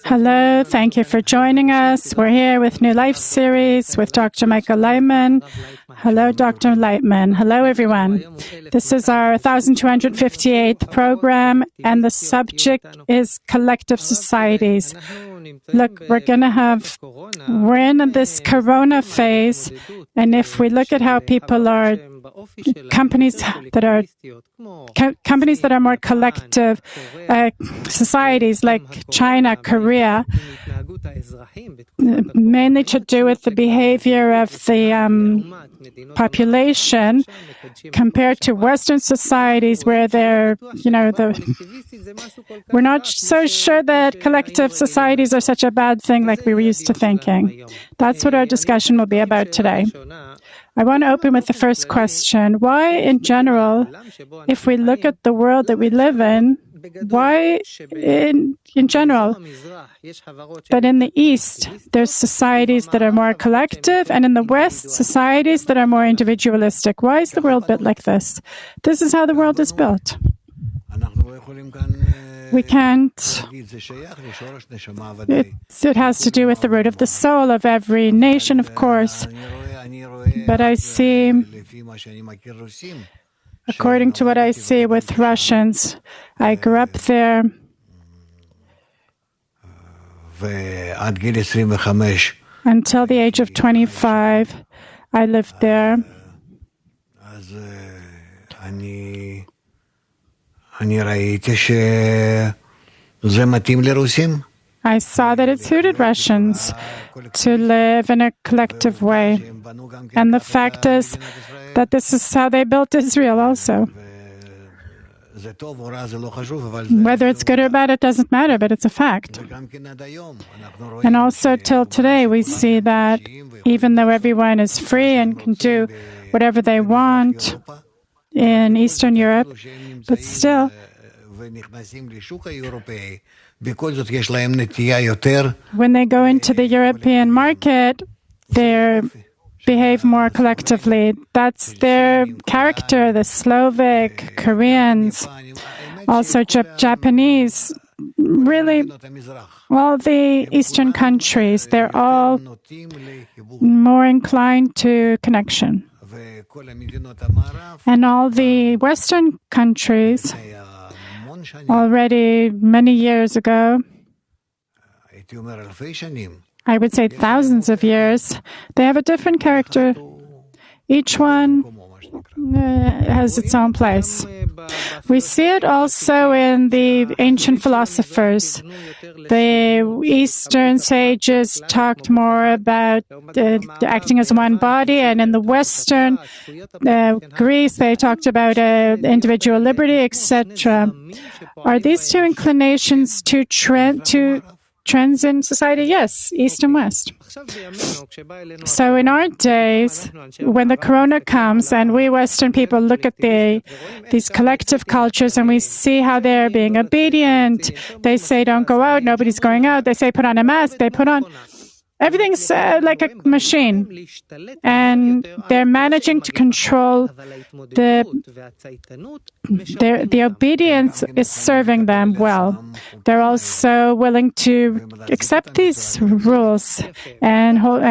Hello, thank you for joining us. We're here with New Life series with Dr. Michael Leitman. Hello, Dr. Leitman. Hello, everyone. This is our 1258th program, and the subject is collective societies. Look, we're in this corona phase, and if we look at how people are, companies that are more collective societies like China, Korea, mainly to do with the behavior of the population compared to Western societies where we're not so sure that collective societies are such a bad thing like we were used to thinking. That's what our discussion will be about today. I want to open with the first question. Why, in general, if we look at the world that we live in, why, in general, but in the East, there's societies that are more collective, and in the West, societies that are more individualistic? Why is the world built like this? This is how the world is built. We can't. It has to do with the root of the soul of every nation, of course. But I see, according to what I see with Russians, I grew up there. Until the age of 25, I lived there. I saw that it suited Russians to live in a collective way. And the fact is that this is how they built Israel also. Whether it's good or bad, it doesn't matter, but it's a fact. And also till today, we see that even though everyone is free and can do whatever they want in Eastern Europe, but still, when they go into the European market, they behave more collectively. That's their character, the Slovak, Koreans, also Japanese, really, all the Eastern countries, they're all more inclined to connection. And all the Western countries, already many years ago, I would say thousands of years, they have a different character. Each one has its own place. We see it also in the ancient philosophers. The Eastern sages talked more about acting as one body, and in the Western Greece, they talked about individual liberty, etc. Are these two inclinations two trends in society? Yes, East and West. So in our days, when the corona comes and we Western people look at these collective cultures and we see how they're being obedient, they say don't go out, nobody's going out, they say put on a mask, they put on. Everything's like a machine, and they're managing to control the obedience is serving them well. They're also willing to accept these rules and hold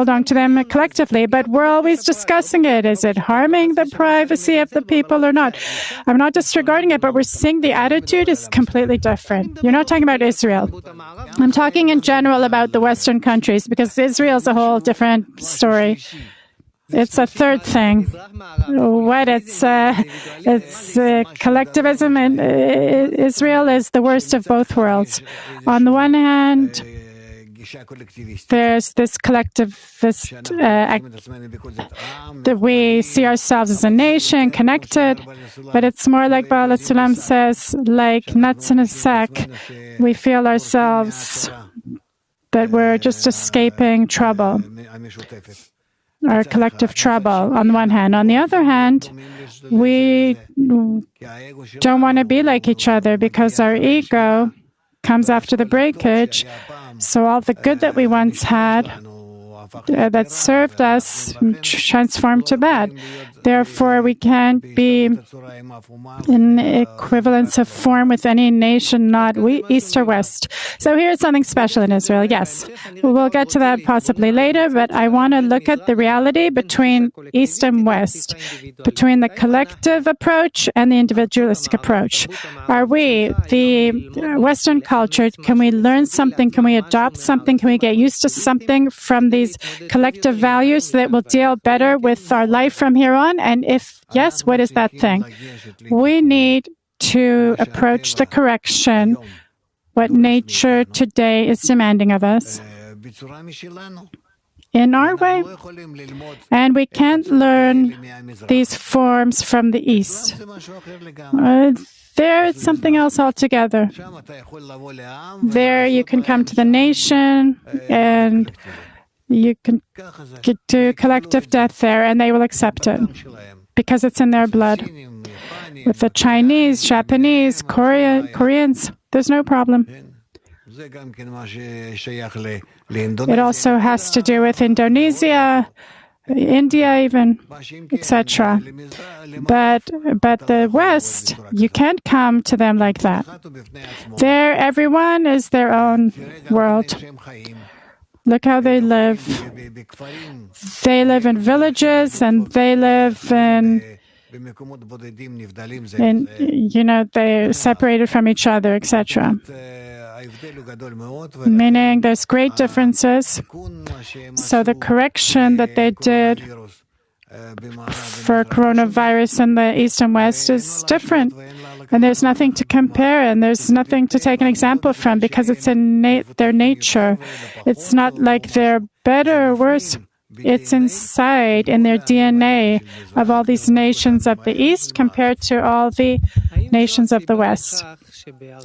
on to them collectively. But we're always discussing it. Is it harming the privacy of the people or not? I'm not disregarding it, but we're seeing the attitude is completely different. You're not talking about Israel. I'm talking in general about the Western countries, because Israel is a whole different story. It's a third thing. It's collectivism, and Israel is the worst of both worlds. On the one hand, there's this collectivist that we see ourselves as a nation, connected, but it's more like Baal HaSulam says, like nuts in a sack. We feel ourselves that we're just escaping trouble, our collective trouble, on the one hand. On the other hand, we don't want to be like each other because our ego comes after the breakage. So all the good that we once had that served us transformed to bad. Therefore, we can't be in equivalence of form with any nation, not East or West. So here's something special in Israel. Yes, we'll get to that possibly later, but I want to look at the reality between East and West, between the collective approach and the individualistic approach. Are we, the Western culture, can we learn something? Can we adopt something? Can we get used to something from these collective values that will deal better with our life from here on? And if yes, what is that thing? We need to approach the correction, what nature today is demanding of us, in our way. And we can't learn these forms from the East. There it's something else altogether. There you can come to the nation and you can do collective death there, and they will accept it because it's in their blood. With the Chinese, Japanese, Koreans, there's no problem. It also has to do with Indonesia, India even, etc. But the West, you can't come to them like that. There, everyone is their own world. Look how they live. They live in villages, and they live in they're separated from each other, etc. Meaning there's great differences. So the correction that they did for coronavirus in the East and West is different. And there's nothing to compare, and there's nothing to take an example from, because it's in their nature. It's not like they're better or worse. It's inside, in their DNA, of all these nations of the East compared to all the nations of the West.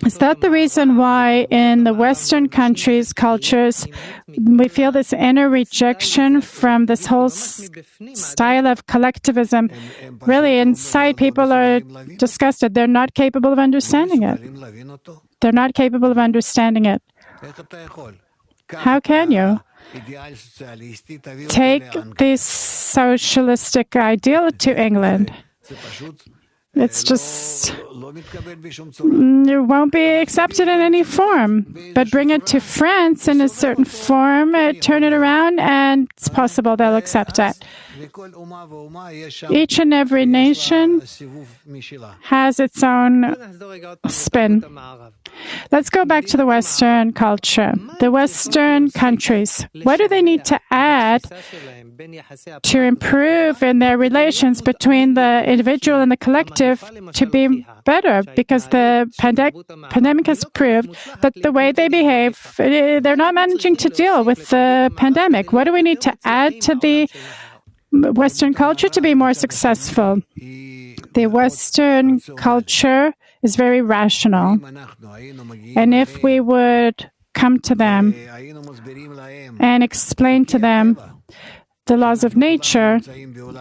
Is that the reason why in the Western countries, cultures, we feel this inner rejection from this whole style of collectivism? Really, inside, people are disgusted. They're not capable of understanding it. They're not capable of understanding it. How can you take this socialistic ideal to England? It's just, it won't be accepted in any form. But bring it to France in a certain form, turn it around, and it's possible they'll accept it. Each and every nation has its own spin. Let's go back to the Western culture. The Western countries, what do they need to add to improve in their relations between the individual and the collective to be better? Because the pandemic has proved that the way they behave, they're not managing to deal with the pandemic. What do we need to add to the Western culture to be more successful? The Western culture is very rational. And if we would come to them and explain to them the laws of nature,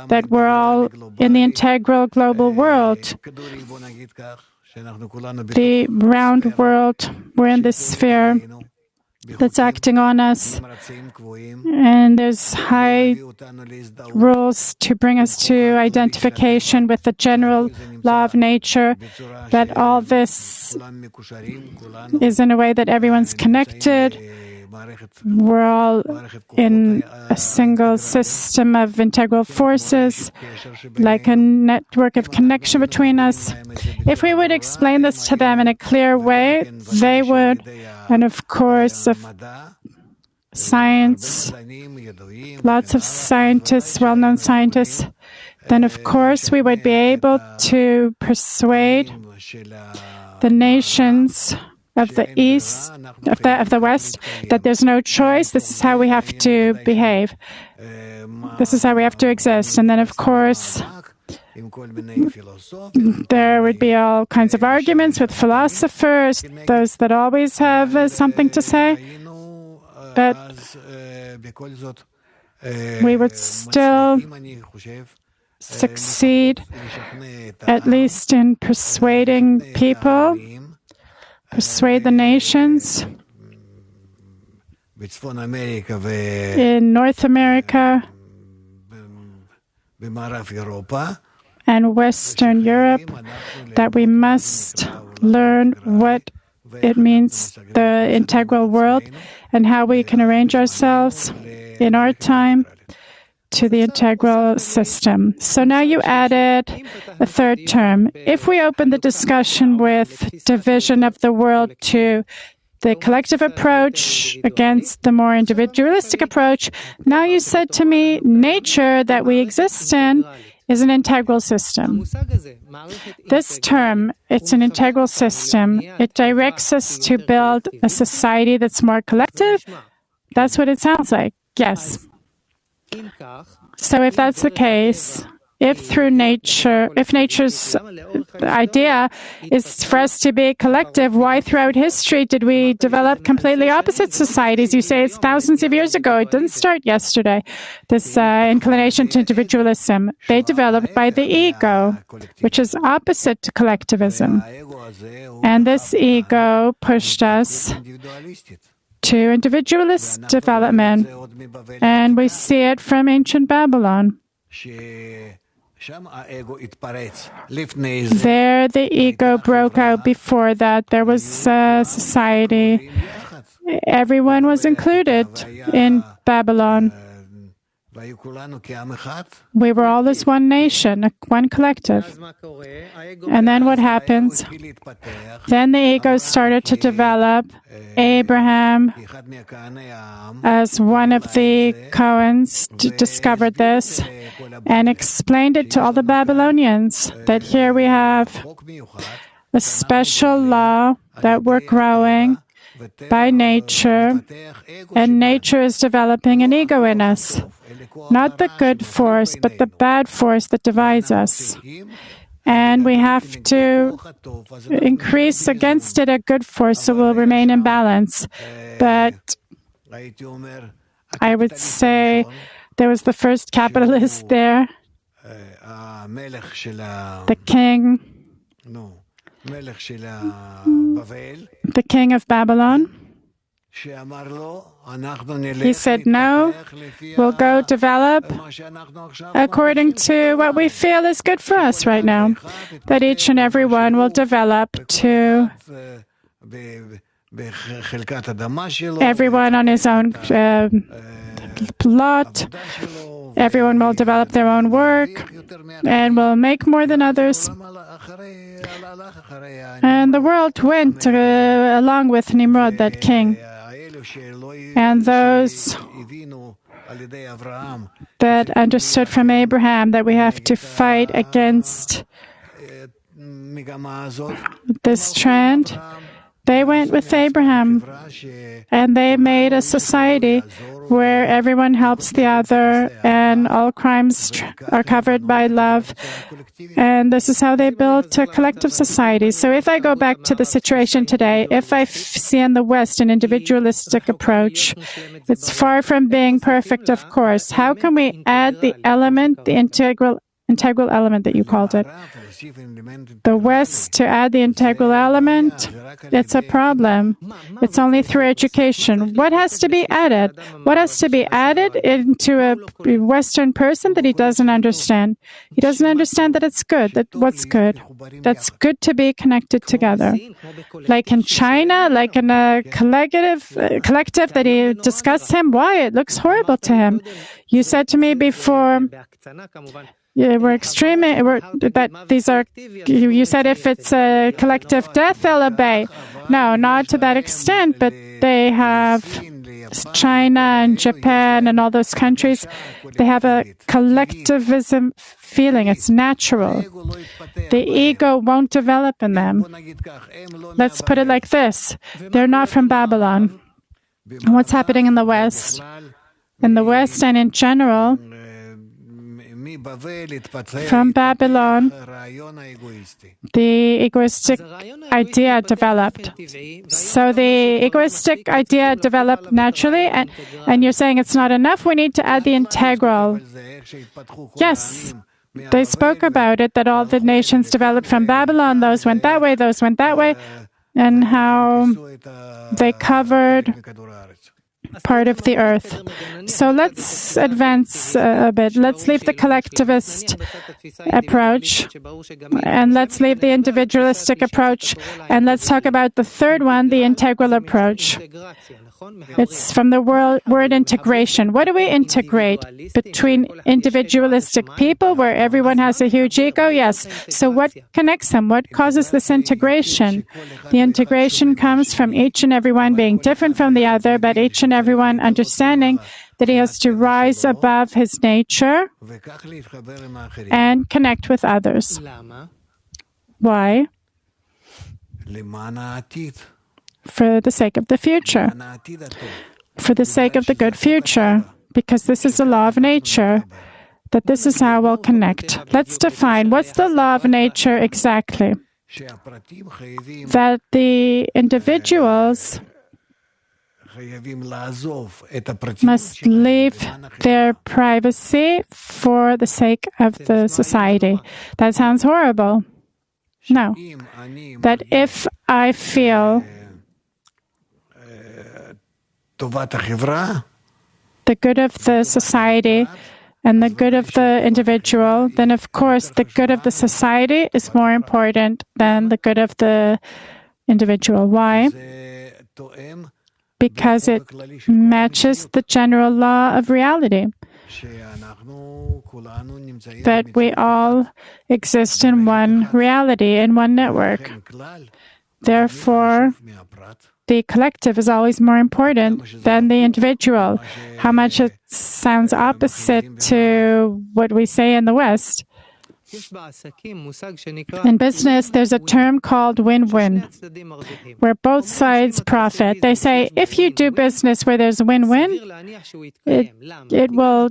that we're all in the integral global world, the round world, we're in this sphere that's acting on us, and there's high rules to bring us to identification with the general law of nature, that all this is in a way that everyone's connected. We're all in a single system of integral forces, like a network of connection between us. If we would explain this to them in a clear way, they would. And of course, science, lots of scientists, well-known scientists, then of course we would be able to persuade the nations of the East, of the West, that there's no choice. This is how we have to behave. This is how we have to exist. And then, of course, there would be all kinds of arguments with philosophers, those that always have something to say. But we would still succeed, at least in persuading people, persuade the nations in North America, and Western Europe, that we must learn what it means, the integral world, and how we can arrange ourselves in our time to the integral system. So now you added a third term. If we open the discussion with division of the world to the collective approach against the more individualistic approach, now you said to me, nature that we exist in is an integral system. This term, it's an integral system. It directs us to build a society that's more collective. That's what it sounds like. Yes. So if that's the case, if nature's idea is for us to be collective, why throughout history did we develop completely opposite societies? You say it's thousands of years ago. It didn't start yesterday. This inclination to individualism, they developed by the ego, which is opposite to collectivism. And this ego pushed us to individualist development. And we see it from ancient Babylon. There, the ego broke out. Before that, there was society. Everyone was included in Babylon. We were all as one nation, one collective. And then what happens? Then the ego started to develop. Abraham, as one of the Cohens, discovered this and explained it to all the Babylonians, that here we have a special law that we're growing by nature, and nature is developing an ego in us. Not the good force, but the bad force that divides us. And we have to increase against it a good force so we'll remain in balance. But I would say there was the first capitalist there, the king of Babylon. He said, no, we'll go develop according to what we feel is good for us right now. That each and every one will develop to everyone on his own plot. Everyone will develop their own work and will make more than others. And the world went along with Nimrod, that king. And those that understood from Abraham that we have to fight against this trend, they went with Abraham, and they made a society where everyone helps the other and all crimes are covered by love. And this is how they built a collective society. So if I go back to the situation today, if I see in the West an individualistic approach, it's far from being perfect, of course. How can we add the element, the integral element that you called it? The West, to add the integral element, it's a problem. It's only through education. What has to be added? What has to be added into a Western person that he doesn't understand? He doesn't understand that it's good, that what's good. That's good to be connected together. Like in China, like in a collective that he discussed him, why? It looks horrible to him. You said to me before, we're extreme, that these are, you said if it's a collective death, they'll obey. No, not to that extent, but they have China and Japan and all those countries, they have a collectivism feeling. It's natural. The ego won't develop in them. Let's put it like this. They're not from Babylon. What's happening in the West? In the West and in general, from Babylon, the egoistic idea developed. So the egoistic idea developed naturally, and you're saying it's not enough, we need to add the integral. Yes, they spoke about it, that all the nations developed from Babylon, those went that way, and how they covered part of the earth. So let's advance a bit. Let's leave the collectivist approach, and let's leave the individualistic approach, and let's talk about the third one, the integral approach. It's from the word integration. What do we integrate? Between individualistic people, where everyone has a huge ego? Yes. So what connects them? What causes this integration? The integration comes from each and every one being different from the other, but each and every one understanding that he has to rise above his nature and connect with others. Why? For the sake of the future. For the sake of the good future. Because this is the law of nature. That this is how we'll connect. Let's define what's the law of nature exactly. That the individuals must leave their privacy for the sake of the society. That sounds horrible. No. That if I feel the good of the society and the good of the individual, then of course the good of the society is more important than the good of the individual. Why? Because it matches the general law of reality. That we all exist in one reality, in one network. Therefore, the collective is always more important than the individual. How much it sounds opposite to what we say in the West. In business, there's a term called win-win, where both sides profit. They say, if you do business where there's win-win, it will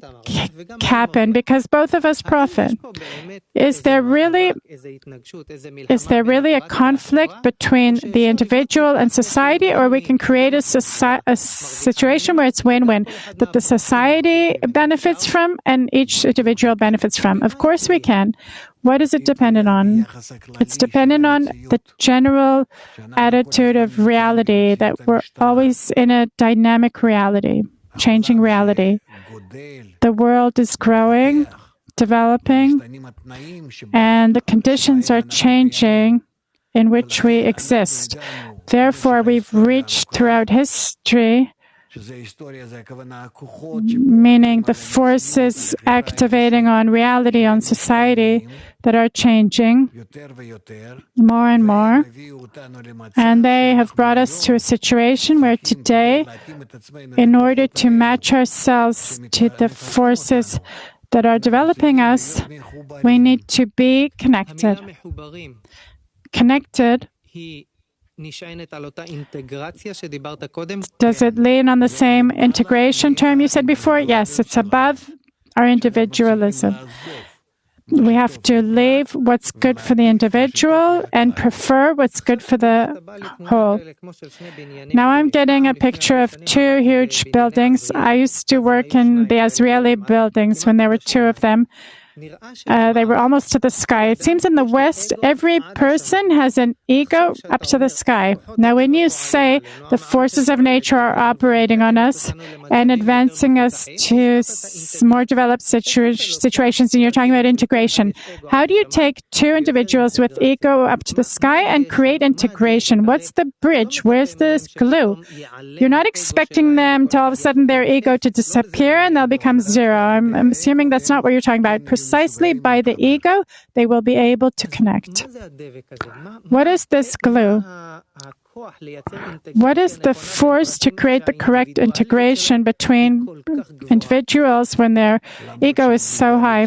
happen because both of us profit. Is there really a conflict between the individual and society, or we can create a situation where it's win-win, that the society benefits from and each individual benefits from? Of course we can. What is it dependent on? It's dependent on the general attitude of reality, that we're always in a dynamic reality, changing reality. The world is growing, developing, and the conditions are changing in which we exist. Therefore, we've reached throughout history, meaning the forces activating on reality, on society, that are changing more and more. And they have brought us to a situation where today, in order to match ourselves to the forces that are developing us, we need to be connected. Connected. Does it lean on the same integration term you said before? Yes, it's above our individualism. We have to leave what's good for the individual and prefer what's good for the whole. Now I'm getting a picture of two huge buildings. I used to work in the Israeli buildings when there were two of them. They were almost to the sky. It seems in the West, every person has an ego up to the sky. Now, when you say the forces of nature are operating on us and advancing us to more developed situations, and you're talking about integration, how do you take two individuals with ego up to the sky and create integration? What's the bridge? Where's the glue? You're not expecting them to all of a sudden their ego to disappear and they'll become zero. I'm assuming that's not what you're talking about. Precisely by the ego, they will be able to connect. What is this glue? What is the force to create the correct integration between individuals when their ego is so high?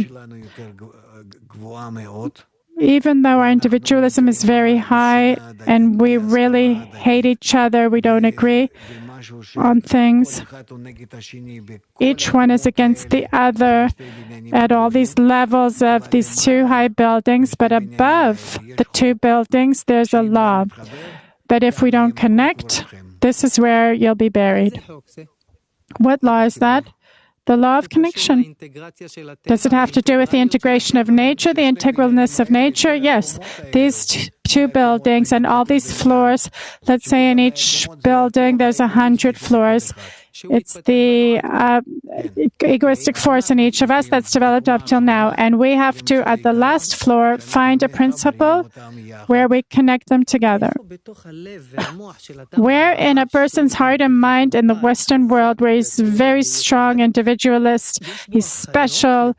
Even though our individualism is very high and we really hate each other, we don't agree on things. Each one is against the other at all these levels of these two high buildings, but above the two buildings, there's a law that if we don't connect, this is where you'll be buried. What law is that? The law of connection. Does it have to do with the integration of nature, the integralness of nature? Yes. These two buildings and all these floors, let's say in each building there's 100 floors. It's the egoistic force in each of us that's developed up till now. And we have to, at the last floor, find a principle where we connect them together. Where in a person's heart and mind in the Western world, where he's very strong individualist, he's special,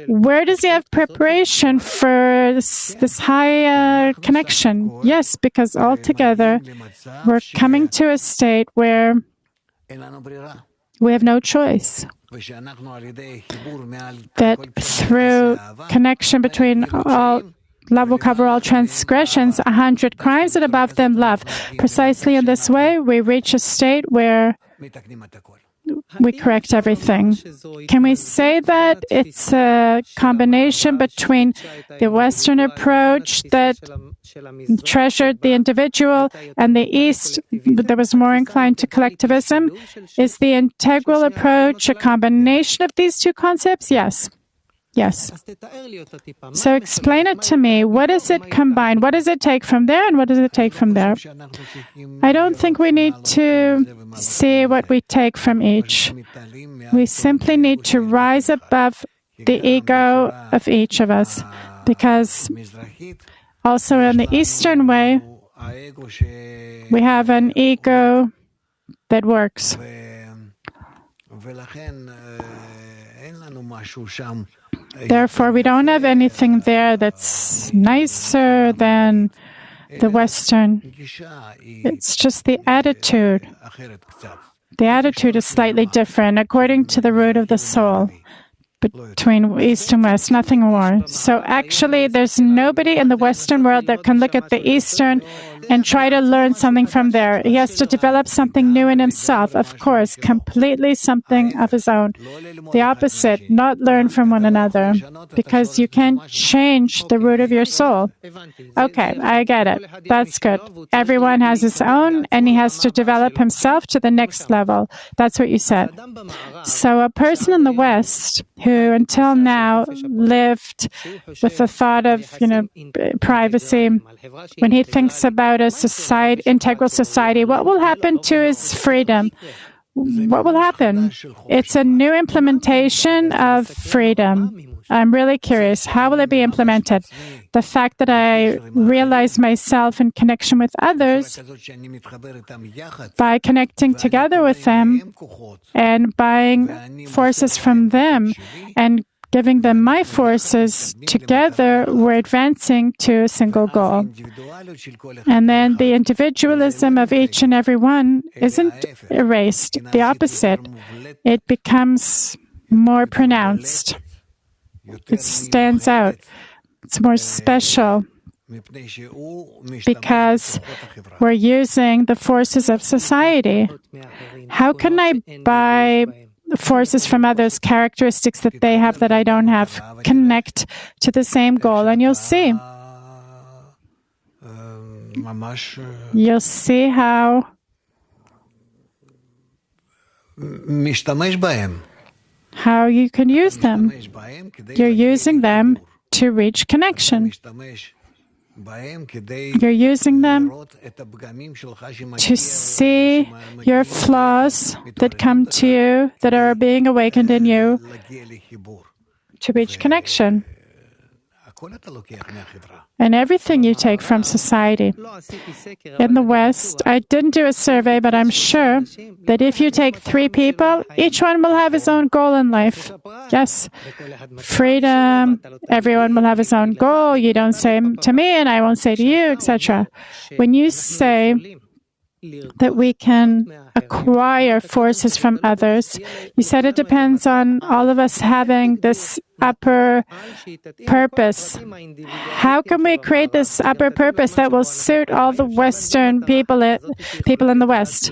where does he have preparation for this high connection? Yes, because altogether we're coming to a state where we have no choice. That through connection between all, love will cover all transgressions, 100 crimes, and above them love. Precisely in this way, we reach a state where we correct everything. Can we say that it's a combination between the Western approach that treasured the individual and the East that was more inclined to collectivism? Is the integral approach a combination of these two concepts? Yes. Yes. So explain it to me. What does it combine? What does it take from there and what does it take from there? I don't think we need to see what we take from each. We simply need to rise above the ego of each of us, because also in the Eastern way, we have an ego that works. Therefore, we don't have anything there that's nicer than the Western. It's just the attitude. The attitude is slightly different according to the root of the soul between East and West, nothing more. So actually, there's nobody in the Western world that can look at the Eastern and try to learn something from there. He has to develop something new in himself, of course, completely something of his own. The opposite, not learn from one another, because you can't change the root of your soul. Okay, I get it. That's good. Everyone has his own, and he has to develop himself to the next level. That's what you said. So a person in the West who until now lived with the thought of, privacy, when he thinks about a society, integral society, what will happen to his freedom? What will happen? It's a new implementation of freedom. I'm really curious. How will it be implemented? The fact that I realize myself in connection with others by connecting together with them and buying forces from them and giving them my forces, together we're advancing to a single goal. And then the individualism of each and every one isn't erased. The opposite. It becomes more pronounced. It stands out. It's more special because we're using the forces of society. How can I buy forces from others, characteristics that they have that I don't have, connect to the same goal? And you'll see. You'll see how you can use them. You're using them to reach connection. You're using them to see your flaws that come to you, that are being awakened in you, to reach connection. And everything you take from society. In the West, I didn't do a survey, but I'm sure that if you take 3 people, each one will have his own goal in life. Yes, freedom, everyone will have his own goal. You don't say to me, and I won't say to you, etc. When you say that we can acquire forces from others, you said it depends on all of us having this upper purpose. How can we create this upper purpose that will suit all the Western people in the West?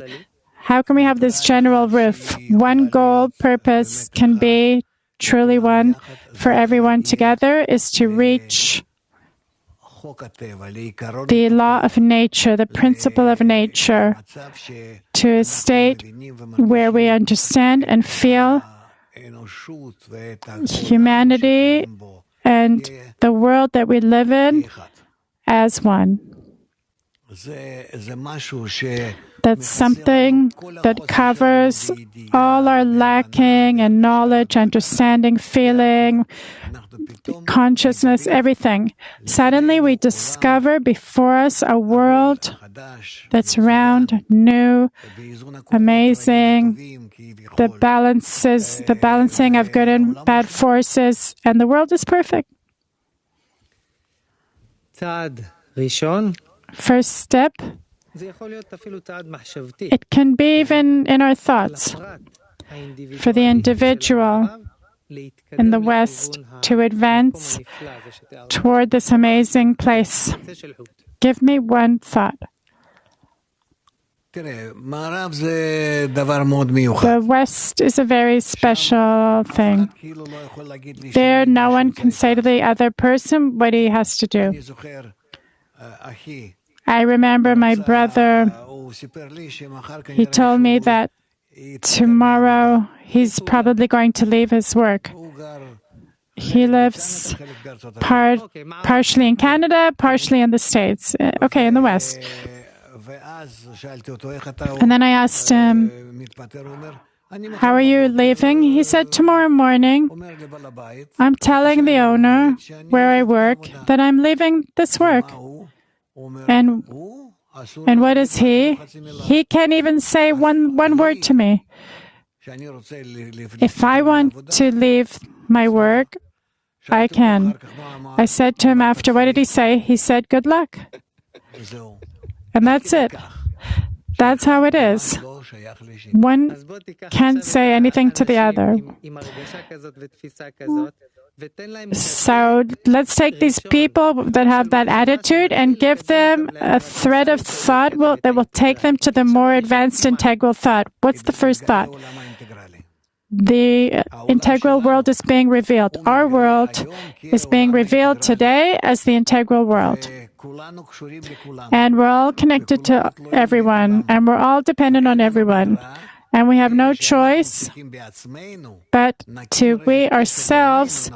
How can we have this general roof? One goal, purpose can be truly one for everyone together, is to reach the law of nature, the principle of nature, to a state where we understand and feel humanity and the world that we live in as one. That's something that covers all our lacking in knowledge, understanding, feeling, consciousness, everything. Suddenly we discover before us a world that's round, new, amazing. The balancing of good and bad forces, and the world is perfect. First step, it can be even in our thoughts. For the individual in the West to advance toward this amazing place. Give me one thought. The West is a very special thing. There, no one can say to the other person what he has to do. I remember my brother, he told me that tomorrow he's probably going to leave his work. He lives partially in Canada, partially in the States. In the West. And then I asked him, how are you leaving? He said, tomorrow morning, I'm telling the owner where I work that I'm leaving this work. And what is he? He can't even say one word to me. If I want to leave my work, I can. I said to him after, what did he say? He said, good luck. And that's it. That's how it is. One can't say anything to the other. So let's take these people that have that attitude and give them a thread of thought that will take them to the more advanced integral thought. What's the first thought? The integral world is being revealed. Our world is being revealed today as the integral world. And we're all connected to everyone, and we're all dependent on everyone. And we have no choice but to, we ourselves,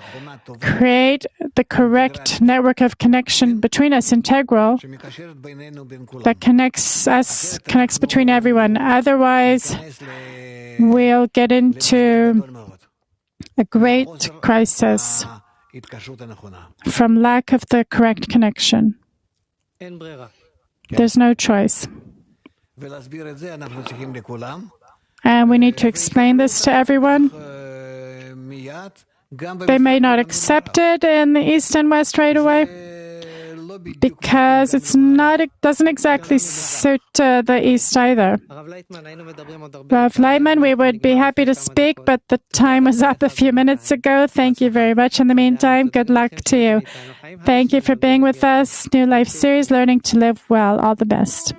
create the correct network of connection between us, integral, that connects between everyone. Otherwise, we'll get into a great crisis from lack of the correct connection. There's no choice. And we need to explain this to everyone. They may not accept it in the East and West right away because it doesn't exactly suit the East either. Rav Leitman, we would be happy to speak, but the time was up a few minutes ago. Thank you very much. In the meantime, good luck to you. Thank you for being with us. New Life Series, Learning to Live Well. All the best.